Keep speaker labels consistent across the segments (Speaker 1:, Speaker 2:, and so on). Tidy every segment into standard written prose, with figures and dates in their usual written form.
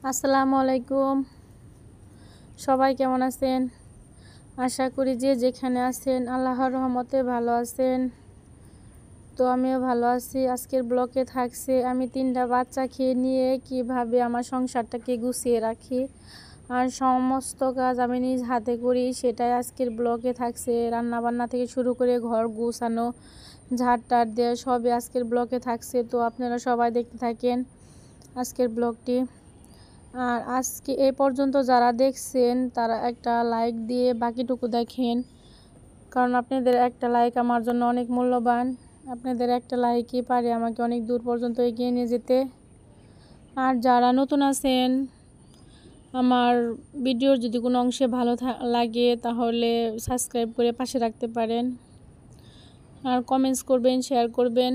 Speaker 1: আসসালামু আলাইকুম। সবাই কেমন আছেন? আশা করি যে যেখানে আছেন আল্লাহর রহমতে ভালো আছেন। তো আমিও ভালো আছি। আজকের ব্লগে থাকছে আমি 3টা বাচ্চাকে নিয়ে কিভাবে আমার সংসারটাকে গুছিয়ে রাখি আর সমস্ত কাজ আমি নিজ হাতে করি, সেটাই আজকের ব্লগে থাকছে। রান্নাবান্না থেকে শুরু করে ঘর গুছানো, ঝাড় দেওয়া সবই আজকের ব্লগে থাকছে। তো আপনারা সবাই দেখতে থাকেন আজকের ব্লগটি। আর আজকে এ পর্যন্ত যারা দেখছেন তারা একটা লাইক দিয়ে বাকিটুকু দেখেন, কারণ আপনাদের একটা লাইক আমার জন্য অনেক মূল্যবান। আপনাদের একটা লাইকই পারে আমাকে অনেক দূর পর্যন্ত এগিয়ে নিয়ে যেতে। আর যারা নতুন আছেন, আমার ভিডিওর যদি কোনো অংশে ভালো লাগে তাহলে সাবস্ক্রাইব করে পাশে রাখতে পারেন, আর কমেন্টস করবেন, শেয়ার করবেন।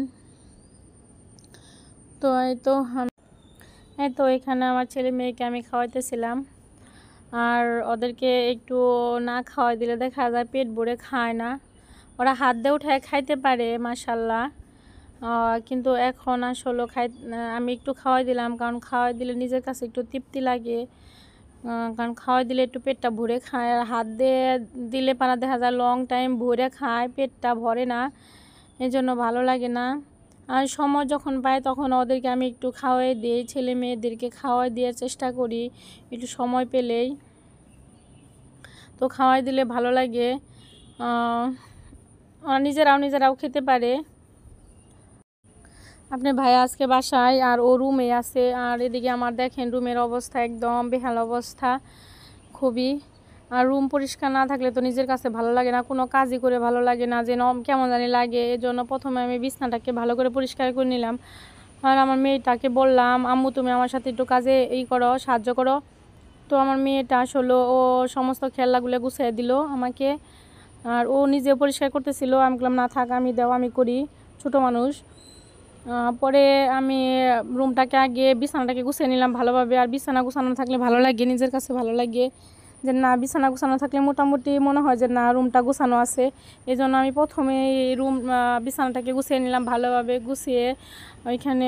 Speaker 1: তো এখানে আমার ছেলে মেয়েকে আমি খাওয়াইতেছিলাম। আর ওদেরকে একটু না খাওয়াই দিলে দেখা যায় পেট ভরে খায় না। ওরা হাত দিয়ে উঠায় খাইতে পারে মাশাল্লাহ, কিন্তু এখন আসলে আমি একটু খাওয়াই দিলাম, কারণ খাওয়াই দিলে নিজের কাছে একটু তৃপ্তি লাগে। কারণ খাওয়াই দিলে একটু পেটটা ভরে খায়, আর হাত দিয়ে দিলে পানা দেখা যায় লং টাইম ভরে খায়, পেটটা ভরে না, এই জন্য ভালো লাগে না। আর সময় যখন পাই তখন ওদেরকে আমি একটু খাওয়াই দিই, ছেলে মেয়েদেরকে খাওয়াই দেওয়ার চেষ্টা করি একটু সময় পেলেই। তো খাওয়াই দিলে ভালো লাগে, নিজেরাও খেতে পারে। আপনার ভাই আজকে বাসায় আর ও রুমে আছে, আর এদিকে আমার দেখেন রুমের অবস্থা একদম বেহাল অবস্থা খুবই। আর রুম পরিষ্কার না থাকলে তো নিজের কাছে ভালো লাগে না, কোনো কাজই করে ভালো লাগে না, যেন কেমন জানি লাগে। এজন্য প্রথমে আমি বিছনাটাকে ভালো করে পরিষ্কার করে নিলাম। আর আমার মেয়েটাকে বললাম, আম্মু তুমি আমার সাথে একটু কাজে সাহায্য করো। তো আমার মেয়েটা আসলে ও সমস্ত খেলনাগুলো গুছিয়ে দিল আমাকে, আর ও নিজে পরিষ্কার করতেছিল। আমি বললাম না থাক, আমি করি, ছোটো মানুষ। পরে আমি রুমটাকে আগে বিছানাটাকে গুছিয়ে নিলাম ভালোভাবে। আর বিছানা গুছানো থাকলে ভালো লাগে, নিজের কাছে ভালো লাগে যে না বিছানা গুছানো থাকলে মোটামুটি মনে হয় যে না রুমটা গুছানো আছে। এই জন্য আমি প্রথমে বিছানাটাকে গুছিয়ে নিলাম ভালোভাবে। গুছিয়ে ওইখানে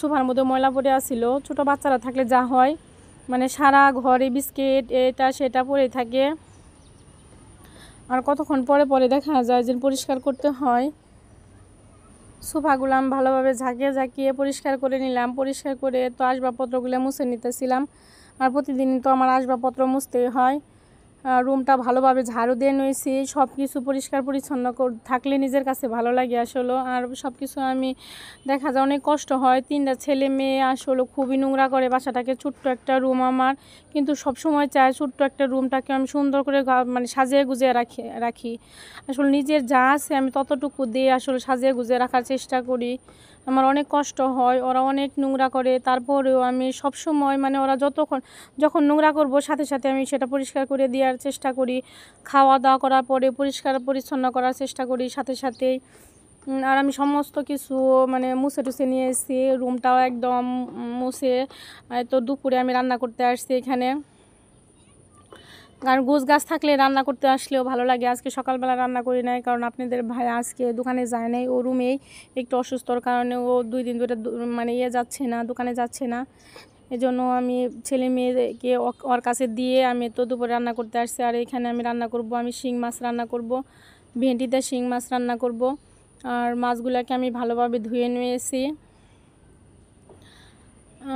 Speaker 1: সোফার মধ্যে ময়লা পড়ে আসছিল, ছোটো বাচ্চারা থাকলে যা হয়, মানে সারা ঘরে বিস্কিট এটা সেটা পড়ে থাকে, আর কতক্ষণ পরে পরে দেখা যায় যে পরিষ্কার করতে হয়। সোফাগুলো আমি ভালোভাবে ঝাঁকিয়ে পরিষ্কার করে নিলাম। পরিষ্কার করে তো আসবাবপত্রগুলো মুছে নিতেছিলাম, আর প্রতিদিনই তো আমার আসবাবপত্র মুছতেই হয়। রুমটা ভালোভাবে ঝাড়ু দিয়ে নিয়েছি, সব কিছু পরিষ্কার পরিচ্ছন্ন থাকলে নিজের কাছে ভালো লাগে আসলে। আর সব কিছু আমি দেখা যায় অনেক কষ্ট হয়, 3টা ছেলে মেয়ে আসলে খুবই নোংরা করে বাসাটাকে। ছোট্ট একটা রুম আমার, কিন্তু সব সময় চাই ছোট্ট একটা রুমটাকে আমি সুন্দর করে মানে সাজিয়ে গুজিয়ে রাখি। আসলে নিজের যা আছে আমি ততটুকু দিয়ে আসলে সাজিয়ে গুজিয়ে রাখার চেষ্টা করি। আমার অনেক কষ্ট হয়, ওরা অনেক নোংরা করে, তারপরেও আমি সব সময় মানে ওরা যখন নোংরা করব সাথে সাথে আমি সেটা পরিষ্কার করে দেওয়ার চেষ্টা করি। খাওয়া দাওয়া করার পরে পরিষ্কার পরিচ্ছন্ন করার চেষ্টা করি সাথে সাথেই। আর আমি সমস্ত কিছু মানে মুছে টুছে নিয়ে এসেছি, রুমটাও একদম মুছে। তো দুপুরে আমি রান্না করতে আসছি এখানে, কারণ গোছ গাছ থাকলে রান্না করতে আসলেও ভালো লাগে। আজকে সকালবেলা রান্না করি নাই, কারণ আপনাদের ভাই আজকে দোকানে যায় নাই, ও রুমেই একটু অসুস্থর কারণে ও 2 দিন ধরে মানে যাচ্ছে না, দোকানে যাচ্ছে না। এজন্য আমি ছেলে মেয়েকে ওর কাছে দিয়ে আমি তো দুপুরে রান্না করতে আসছি। আর এখানে আমি রান্না করব, আমি শিং মাছ রান্না করব, ভেন্ডিতে শিং মাছ রান্না করব। আর মাছগুলোকে আমি ভালোভাবে ধুয়ে নিয়েছি,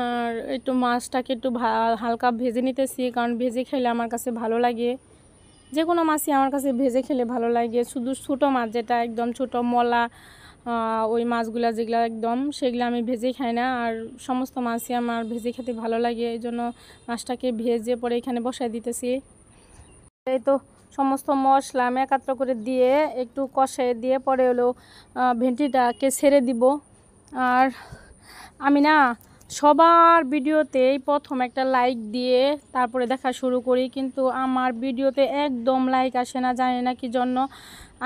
Speaker 1: আর একটু মাছটাকে একটু হালকা ভেজে নিতেছি, কারণ ভেজে খেলে আমার কাছে ভালো লাগে। যে কোনো মাছই আমার কাছে ভেজে খেলে ভালো লাগে, শুধু ছোটো মাছ যেটা একদম ছোটো মলা, ওই মাছগুলো যেগুলো একদম সেগুলো আমি ভেজে খাই না। আর সমস্ত মাছই আমার ভেজে খেতে ভালো লাগে, এই জন্য মাছটাকে ভেজে পরে এখানে বসাই দিতেছি। এই তো সমস্ত মশলা আমি একাত্র করে দিয়ে একটু কষাই দিয়ে পরে হলো ভেন্ডিটাকে ছেড়ে দিব। আর আমি না সবার ভিডিওতেই প্রথম একটা লাইক দিয়ে তারপরে দেখা শুরু করি, কিন্তু আমার ভিডিওতে একদম লাইক আসে না, জানি না কি জন্য।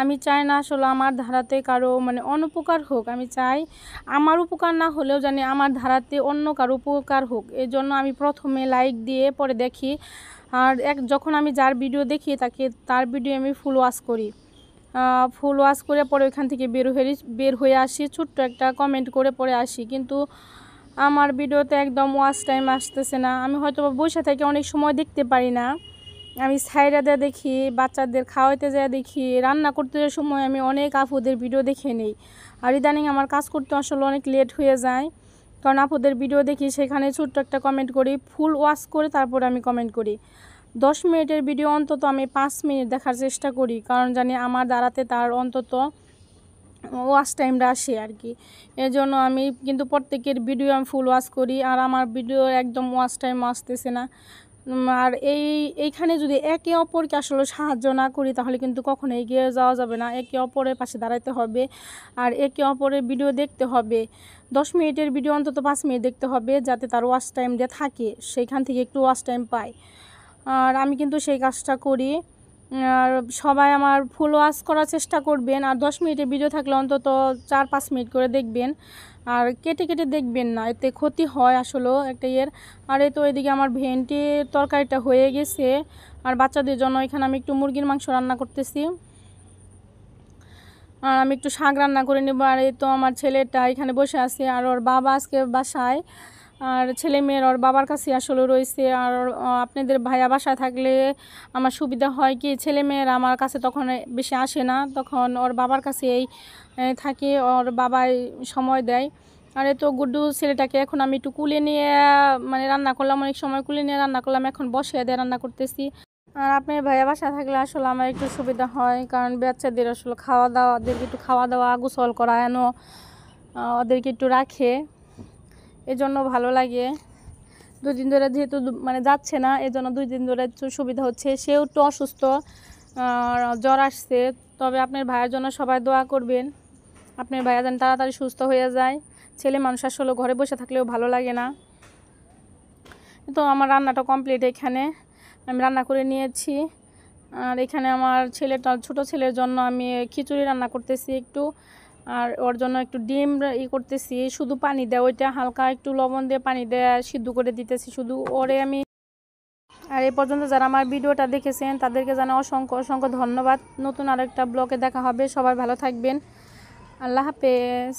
Speaker 1: আমি চাই না আসলে আমার ধারাতে কারো মানে অনুপকার হোক, আমি চাই আমার উপকার না হলেও জানি আমার ধারাতে অন্য কারো উপকার হোক। এই জন্য আমি প্রথমে লাইক দিয়ে পরে দেখি, আর যখন আমি যার ভিডিও দেখি তার ভিডিও আমি ফুল ওয়াচ করি। ফুল ওয়াচ করে পরে ওইখান থেকে বের হয়ে আসি, ছোট্ট একটা কমেন্ট করে পরে আসি। কিন্তু আমার ভিডিওতে একদম ওয়াচ টাইম আসতেছে না। আমি হয়তো বসে থেকে অনেক সময় দেখতে পারি না, আমি সাইডে দিয়ে দেখি, বাচ্চাদের খাওয়াইতে যায় দেখি, রান্না করতে যাওয়ার সময় আমি অনেক আপুদের ভিডিও দেখে নিই। আর ইদানিং আমার কাজ করতে আসলে অনেক লেট হয়ে যায়, কারণ আপুদের ভিডিও দেখি, সেখানে ছোট্ট একটা কমেন্ট করি, ফুল ওয়াচ করে তারপরে আমি কমেন্ট করি। 10 মিনিটের ভিডিও অন্তত আমি 5 মিনিট দেখার চেষ্টা করি, কারণ জানি আমার দ্বারাতে তার অন্তত ওয়াচ টাইমটা আসে আর কি। এর জন্য আমি কিন্তু প্রত্যেকের ভিডিও আমি ফুল ওয়াচ করি, আর আমার ভিডিও একদম ওয়াচ টাইম আসতেছে না। আর এইখানে যদি একে অপরকে আসলে সাহায্য না করি তাহলে কিন্তু কখনো এগিয়ে যাওয়া যাবে না। একে অপরের পাশে দাঁড়াতে হবে আর একে অপরের ভিডিও দেখতে হবে। 10 মিনিটের ভিডিও অন্তত 5 মিনিট দেখতে হবে, যাতে তার ওয়াচ টাইম দিয়ে থাকে, সেইখান থেকে একটু ওয়াচ টাইম পায়। আর আমি কিন্তু সেই কাজটা করি। আর সবাই আমার ফুল ওয়াচ করার চেষ্টা করবেন, আর 10 মিনিটের ভিডিও থাকলে অন্তত 4-5 মিনিট করে দেখবেন, আর কেটে কেটে দেখবেন না, এতে ক্ষতি হয় আসলে একটা আর এই তো এদিকে আমার ভেন্ডির তরকারিটা হয়ে গেছে, আর বাচ্চাদের জন্য এখানে আমি একটু মুরগির মাংস রান্না করতেছি, আর আমি একটু শাক রান্না করে নেব। আর এই তো আমার ছেলেটা এখানে বসে আছে, আর ওর বাবা আজকে বাসায়, আর ছেলে মেয়ের ওর বাবার কাছে আসলে রয়েছে। আর আপনাদের ভাইয়া বাসায় থাকলে আমার সুবিধা হয় কি, ছেলে মেয়ের আমার কাছে তখন বেশি আসে না, তখন ওর বাবার কাছেই থাকে, ওর বাবাই সময় দেয়। আর এই তো গুড্ডু ছেলেটাকে এখন আমি একটু কুলে নিয়ে মানে রান্না করলাম, অনেক সময় কুলে নিয়ে রান্না করলাম, এখন বসে দিয়ে রান্না করতেছি। আর আপনার ভাইয়া বাসা থাকলে আসলে আমার একটু সুবিধা হয়, কারণ বাচ্চাদের আসলে খাওয়া দাওয়া, ওদেরকে একটু খাওয়া দাওয়া গোসল করানো, ওদেরকে একটু রাখে, এজন্য ভালো লাগে। 2 দিন ধরে যেহেতু মানে যাচ্ছে না, এজন্য 2 দিন ধরে একটু সুবিধা হচ্ছে। সেও একটু অসুস্থ, জ্বর আসছে। তবে আপনার ভাইয়ের জন্য সবাই দোয়া করবেন, আপনার ভাইয়া যেন তাড়াতাড়ি সুস্থ হয়ে যায়। ছেলে মানুষ আসলে ঘরে বসে থাকলেও ভালো লাগে না। তো আমার রান্নাটা কমপ্লিট, এখানে আমি রান্না করে নিয়েছি। আর এখানে আমার ছোট ছেলের জন্য আমি খিচুড়ি রান্না করতেছি একটু, আর ওর জন্য একটু ডিম করতেছি, শুধু পানি দেয়, ওইটা হালকা একটু লবণ দিয়ে পানি দিয়ে সিদ্ধ করে দিতেছি শুধু ওরে আমি। আর এই পর্যন্ত যারা আমার ভিডিওটা দেখেছেন তাদেরকে জানাই অসংখ্য অসংখ্য ধন্যবাদ। নতুন আরেকটা ব্লগে দেখা হবে, সবাই ভালো থাকবেন, আল্লাহ হাফেজ।